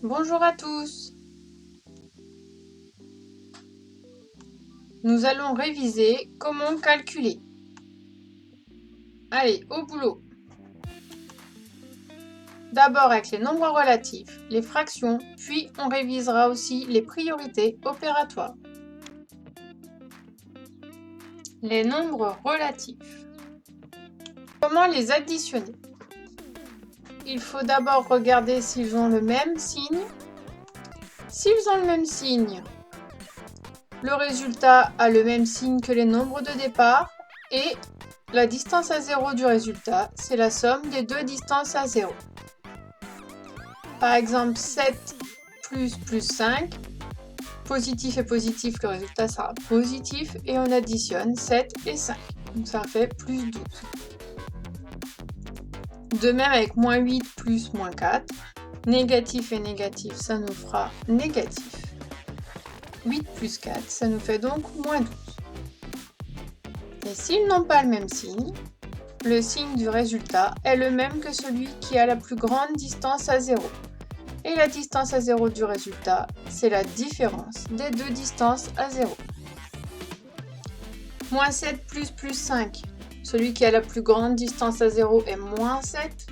Bonjour à tous. Nous allons réviser comment calculer. Allez, au boulot. D'abord avec les nombres relatifs, les fractions, puis on révisera aussi les priorités opératoires. Les nombres relatifs. Comment les additionner? Il faut d'abord regarder s'ils ont le même signe. S'ils ont le même signe, le résultat a le même signe que les nombres de départ et la distance à 0 du résultat, c'est la somme des deux distances à 0. Par exemple, 7 plus 5, positif et positif, le résultat sera positif et on additionne 7 et 5. Donc ça fait plus 12. De même avec moins 8 plus moins 4, négatif et négatif, ça nous fera négatif. 8 plus 4, ça nous fait donc moins 12. Et s'ils n'ont pas le même signe, le signe du résultat est le même que celui qui a la plus grande distance à 0. Et la distance à 0 du résultat, c'est la différence des deux distances à 0. Moins 7 plus 5, celui qui a la plus grande distance à 0 est moins 7.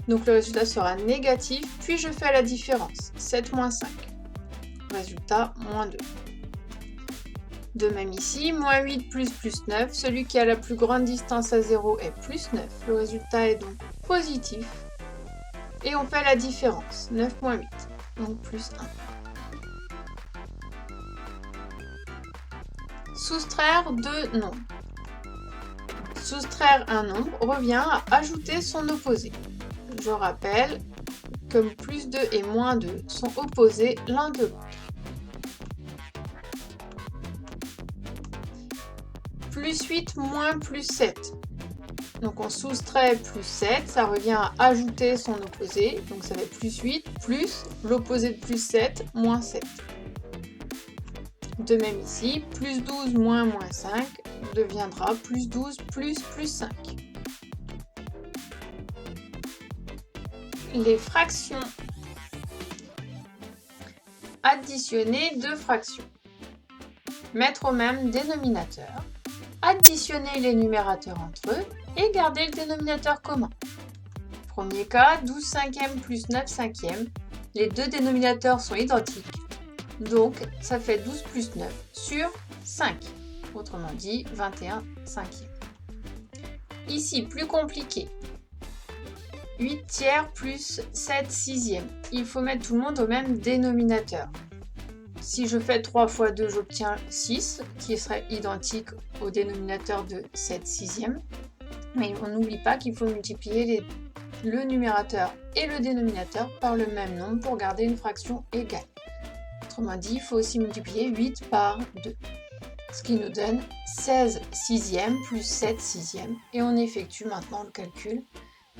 Donc le résultat sera négatif, puis je fais la différence, 7 moins 5. Résultat, moins 2. De même ici, moins 8 plus 9, celui qui a la plus grande distance à 0 est plus 9. Le résultat est donc positif. Et on fait la différence, 9 moins 8, donc plus 1. Soustraire deux nombres. Soustraire un nombre revient à ajouter son opposé. Je rappelle que plus 2 et moins 2 sont opposés l'un de l'autre. Plus 8 moins plus 7. Donc on soustrait plus 7, ça revient à ajouter son opposé. Donc ça fait plus 8 plus l'opposé de plus 7 moins 7. De même ici, plus 12 moins 5 deviendra plus 12 plus 5. Les fractions. Additionner deux fractions. Mettre au même dénominateur. Additionner les numérateurs entre eux et garder le dénominateur commun. Premier cas, 12 cinquièmes plus 9 cinquièmes. Les deux dénominateurs sont identiques. Donc, ça fait 12 plus 9 sur 5. Autrement dit, 21 cinquièmes. Ici, plus compliqué. 8 tiers plus 7 sixièmes. Il faut mettre tout le monde au même dénominateur. Si je fais 3 fois 2, j'obtiens 6, qui serait identique au dénominateur de 7 sixièmes. Mais on n'oublie pas qu'il faut multiplier le numérateur et le dénominateur par le même nombre pour garder une fraction égale. Autrement dit, il faut aussi multiplier 8 par 2. Ce qui nous donne 16 sixièmes plus 7 sixièmes. Et on effectue maintenant le calcul.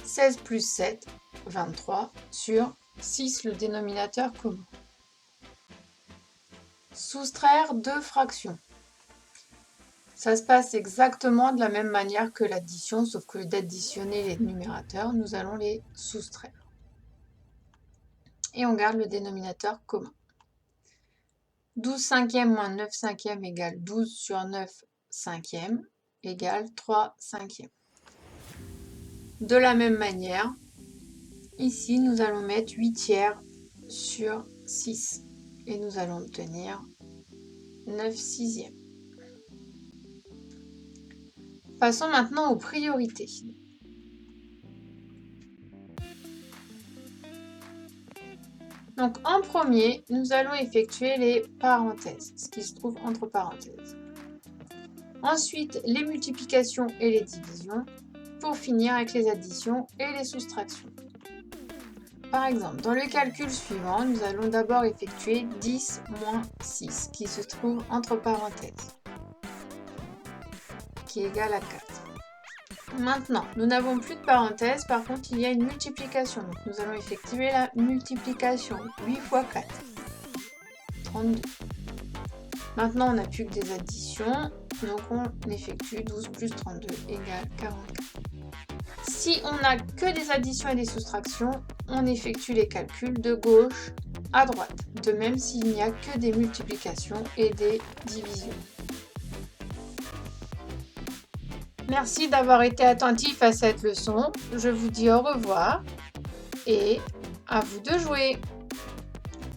16 plus 7, 23 sur 6, le dénominateur commun. Soustraire deux fractions. Ça se passe exactement de la même manière que l'addition, sauf que d'additionner les numérateurs, nous allons les soustraire. Et on garde le dénominateur commun. 12 cinquièmes moins 9 cinquièmes égale 12 sur 9 cinquièmes égale 3 cinquièmes. De la même manière, ici nous allons mettre 8 tiers sur 6 et nous allons obtenir 9 sixièmes. Passons maintenant aux priorités. Donc en premier, nous allons effectuer les parenthèses, ce qui se trouve entre parenthèses. Ensuite, les multiplications et les divisions, pour finir avec les additions et les soustractions. Par exemple, dans le calcul suivant, nous allons d'abord effectuer 10 moins 6, qui se trouve entre parenthèses, qui est égal à 4. Maintenant, nous n'avons plus de parenthèses, par contre il y a une multiplication. Donc nous allons effectuer la multiplication. 8 fois 4, 32. Maintenant on n'a plus que des additions. Donc on effectue 12 plus 32 égale 44. Si on n'a que des additions et des soustractions, on effectue les calculs de gauche à droite. De même s'il n'y a que des multiplications et des divisions. Merci d'avoir été attentif à cette leçon. Je vous dis au revoir et à vous de jouer.